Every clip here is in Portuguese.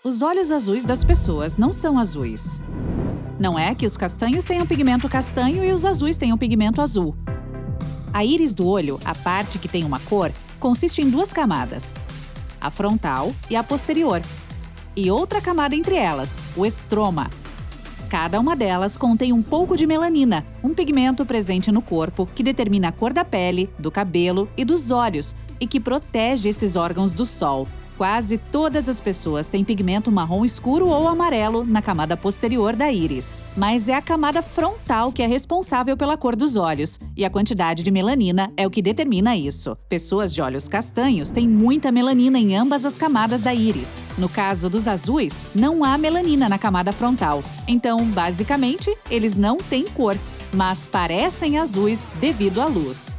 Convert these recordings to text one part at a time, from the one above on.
Os olhos azuis das pessoas não são azuis. Não é que os castanhos tenham pigmento castanho e os azuis tenham pigmento azul. A íris do olho, a parte que tem uma cor, consiste em duas camadas, a frontal e a posterior, e outra camada entre elas, o estroma. Cada uma delas contém um pouco de melanina, um pigmento presente no corpo que determina a cor da pele, do cabelo e dos olhos e que protege esses órgãos do sol. Quase todas as pessoas têm pigmento marrom escuro ou amarelo na camada posterior da íris. Mas é a camada frontal que é responsável pela cor dos olhos, e a quantidade de melanina é o que determina isso. Pessoas de olhos castanhos têm muita melanina em ambas as camadas da íris. No caso dos azuis, não há melanina na camada frontal. Então, basicamente, eles não têm cor, mas parecem azuis devido à luz.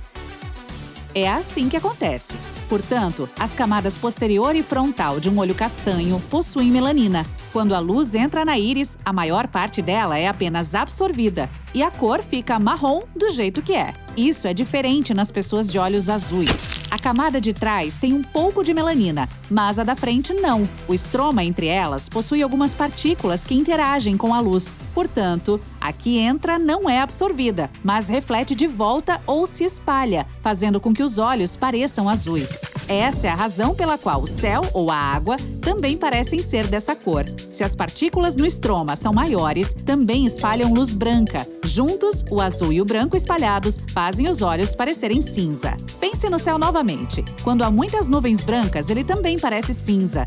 É assim que acontece. Portanto, as camadas posterior e frontal de um olho castanho possuem melanina. Quando a luz entra na íris, a maior parte dela é apenas absorvida e a cor fica marrom do jeito que é. Isso é diferente nas pessoas de olhos azuis. A camada de trás tem um pouco de melanina, mas a da frente não. O estroma entre elas possui algumas partículas que interagem com a luz. Portanto, a que entra não é absorvida, mas reflete de volta ou se espalha, fazendo com que os olhos pareçam azuis. Essa é a razão pela qual o céu ou a água também parecem ser dessa cor. Se as partículas no estroma são maiores, também espalham luz branca. Juntos, o azul e o branco espalhados fazem os olhos parecerem cinza. Pense no céu novamente. Quando há muitas nuvens brancas, ele também parece cinza.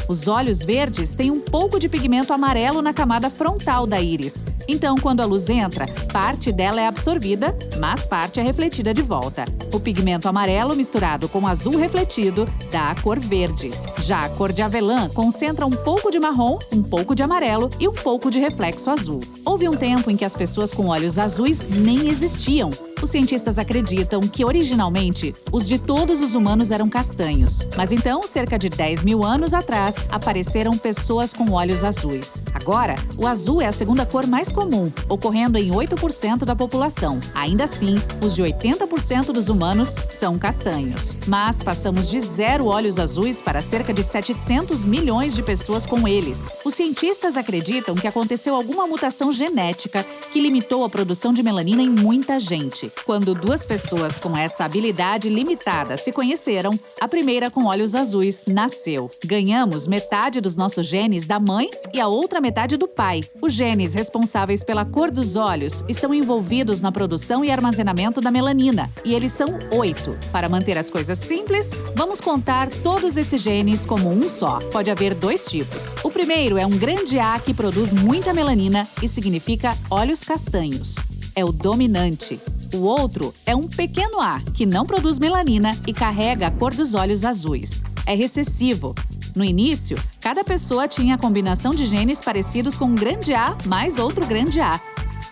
Os olhos verdes têm um pouco de pigmento amarelo na camada frontal da íris. Então, quando a luz entra, parte dela é absorvida, mas parte é refletida de volta. O pigmento amarelo misturado com azul refletido dá a cor verde. Já a cor de avelã concentra um pouco de marrom, um pouco de amarelo e um pouco de reflexo azul. Houve um tempo em que as pessoas com olhos azuis nem existiam. Os cientistas acreditam que, originalmente, os de todos os humanos eram castanhos. Mas então, cerca de 10 mil anos atrás, apareceram pessoas com olhos azuis. Agora, o azul é a segunda cor mais comum, ocorrendo em 8% da população. Ainda assim, os de 80% dos humanos são castanhos. Mas passamos de 0 olhos azuis para cerca de 700 milhões de pessoas com eles. Os cientistas acreditam que aconteceu alguma mutação genética que limitou a produção de melanina em muita gente. Quando duas pessoas com essa habilidade limitada se conheceram, a primeira com olhos azuis nasceu. Ganhamos metade dos nossos genes da mãe e a outra metade do pai. Os genes responsáveis pela cor dos olhos estão envolvidos na produção e armazenamento da melanina, e eles são 8. Para manter as coisas simples, vamos contar todos esses genes como um só. Pode haver 2 tipos. O primeiro é um grande A que produz muita melanina e significa olhos castanhos. É o dominante. O outro é um pequeno A, que não produz melanina e carrega a cor dos olhos azuis. É recessivo. No início, cada pessoa tinha a combinação de genes parecidos com um grande A mais outro grande A.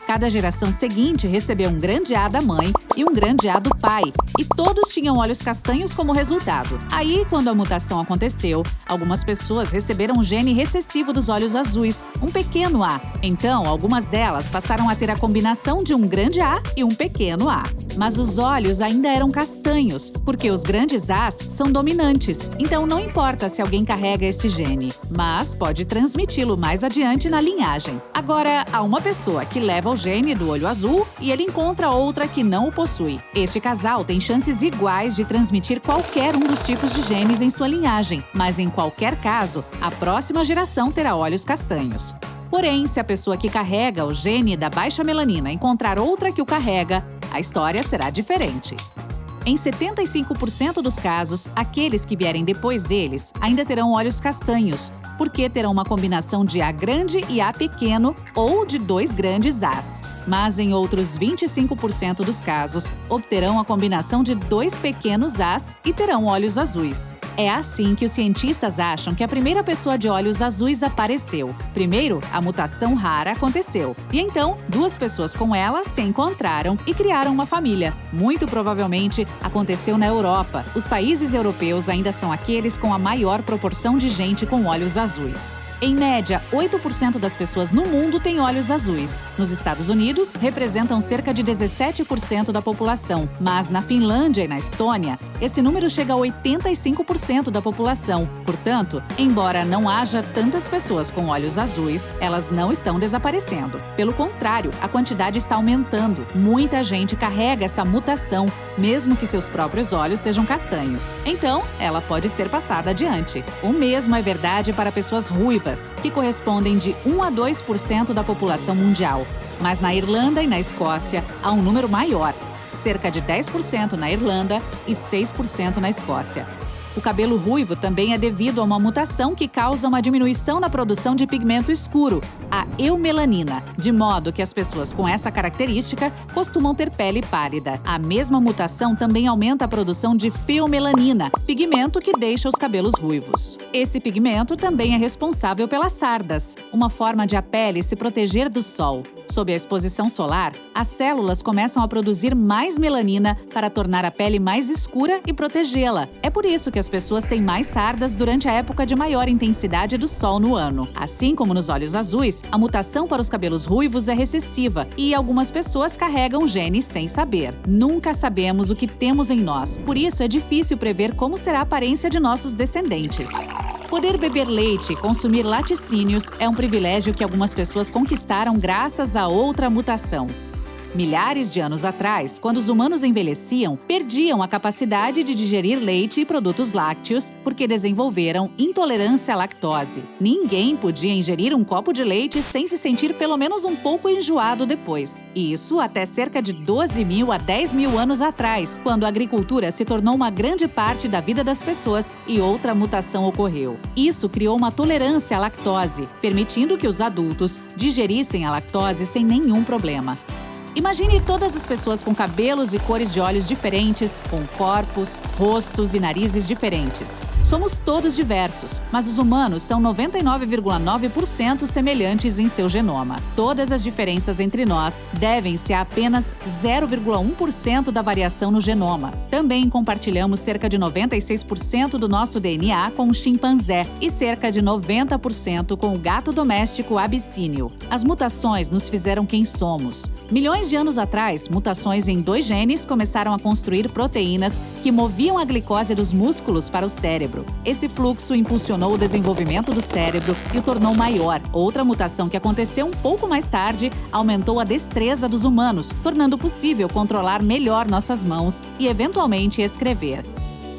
Cada geração seguinte recebeu um grande A da mãe e um grande A do pai, e todos tinham olhos castanhos como resultado. Aí, quando a mutação aconteceu, algumas pessoas receberam um gene recessivo dos olhos azuis, um pequeno A. Então, algumas delas passaram a ter a combinação de um grande A e um pequeno A. Mas os olhos ainda eram castanhos, porque os grandes As são dominantes. Então, não importa se alguém carrega este gene, mas pode transmiti-lo mais adiante na linhagem. Agora, há uma pessoa que leva o gene do olho azul e ele encontra outra que não o possui. Este casal tem chances iguais de transmitir qualquer um dos tipos de genes em sua linhagem, mas em qualquer caso, a próxima geração terá olhos castanhos. Porém, se a pessoa que carrega o gene da baixa melanina encontrar outra que o carrega, a história será diferente. Em 75% dos casos, aqueles que vierem depois deles ainda terão olhos castanhos, porque terão uma combinação de A grande e A pequeno ou de 2 grandes As. Mas em outros 25% dos casos, obterão a combinação de 2 pequenos As e terão olhos azuis. É assim que os cientistas acham que a primeira pessoa de olhos azuis apareceu. Primeiro, a mutação rara aconteceu. E então, 2 pessoas com ela se encontraram e criaram uma família. Muito provavelmente, aconteceu na Europa. Os países europeus ainda são aqueles com a maior proporção de gente com olhos azuis. azuis. Em média, 8% das pessoas no mundo têm olhos azuis. Nos Estados Unidos, representam cerca de 17% da população, mas na Finlândia e na Estônia, esse número chega a 85% da população. Portanto, embora não haja tantas pessoas com olhos azuis, elas não estão desaparecendo. Pelo contrário, a quantidade está aumentando. Muita gente carrega essa mutação, mesmo que seus próprios olhos sejam castanhos. Então, ela pode ser passada adiante. O mesmo é verdade para pessoas ruivas, que correspondem de 1 a 2% da população mundial. Mas na Irlanda e na Escócia há um número maior, cerca de 10% na Irlanda e 6% na Escócia. O cabelo ruivo também é devido a uma mutação que causa uma diminuição na produção de pigmento escuro, a eumelanina, de modo que as pessoas com essa característica costumam ter pele pálida. A mesma mutação também aumenta a produção de feomelanina, pigmento que deixa os cabelos ruivos. Esse pigmento também é responsável pelas sardas, uma forma de a pele se proteger do sol. Sob a exposição solar, as células começam a produzir mais melanina para tornar a pele mais escura e protegê-la. É por isso que as pessoas têm mais sardas durante a época de maior intensidade do sol no ano. Assim como nos olhos azuis, a mutação para os cabelos ruivos é recessiva e algumas pessoas carregam genes sem saber. Nunca sabemos o que temos em nós, por isso é difícil prever como será a aparência de nossos descendentes. Poder beber leite e consumir laticínios é um privilégio que algumas pessoas conquistaram graças a outra mutação. Milhares de anos atrás, quando os humanos envelheciam, perdiam a capacidade de digerir leite e produtos lácteos porque desenvolveram intolerância à lactose. Ninguém podia ingerir um copo de leite sem se sentir pelo menos um pouco enjoado depois. Isso até cerca de 12.000 a 10.000 anos atrás, quando a agricultura se tornou uma grande parte da vida das pessoas e outra mutação ocorreu. Isso criou uma tolerância à lactose, permitindo que os adultos digerissem a lactose sem nenhum problema. Imagine todas as pessoas com cabelos e cores de olhos diferentes, com corpos, rostos e narizes diferentes. Somos todos diversos, mas os humanos são 99,9% semelhantes em seu genoma. Todas as diferenças entre nós devem-se a apenas 0,1% da variação no genoma. Também compartilhamos cerca de 96% do nosso DNA com o chimpanzé e cerca de 90% com o gato doméstico abissínio. As mutações nos fizeram quem somos. Milhões de anos atrás, mutações em 2 genes começaram a construir proteínas que moviam a glicose dos músculos para o cérebro. Esse fluxo impulsionou o desenvolvimento do cérebro e o tornou maior. Outra mutação que aconteceu um pouco mais tarde aumentou a destreza dos humanos, tornando possível controlar melhor nossas mãos e, eventualmente, escrever.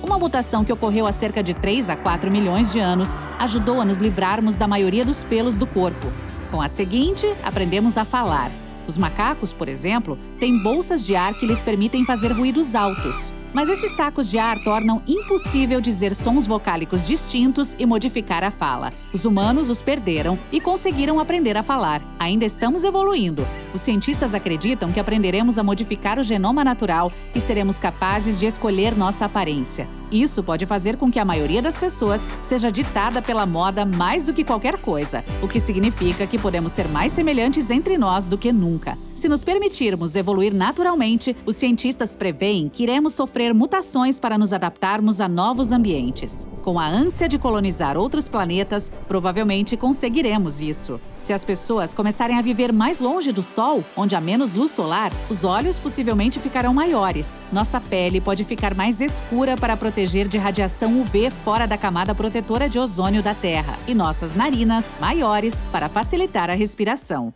Uma mutação que ocorreu há cerca de 3 a 4 milhões de anos ajudou a nos livrarmos da maioria dos pelos do corpo. Com a seguinte, aprendemos a falar. Os macacos, por exemplo, têm bolsas de ar que lhes permitem fazer ruídos altos. Mas esses sacos de ar tornam impossível dizer sons vocálicos distintos e modificar a fala. Os humanos os perderam e conseguiram aprender a falar. Ainda estamos evoluindo. Os cientistas acreditam que aprenderemos a modificar o genoma natural e seremos capazes de escolher nossa aparência. Isso pode fazer com que a maioria das pessoas seja ditada pela moda mais do que qualquer coisa, o que significa que podemos ser mais semelhantes entre nós do que nunca. Se nos permitirmos evoluir naturalmente, os cientistas preveem que iremos sofrer mutações para nos adaptarmos a novos ambientes. Com a ânsia de colonizar outros planetas, provavelmente conseguiremos isso. Se as pessoas começarem a viver mais longe do Sol, onde há menos luz solar, os olhos possivelmente ficarão maiores. Nossa pele pode ficar mais escura para proteger de radiação UV fora da camada protetora de ozônio da Terra. E nossas narinas maiores para facilitar a respiração.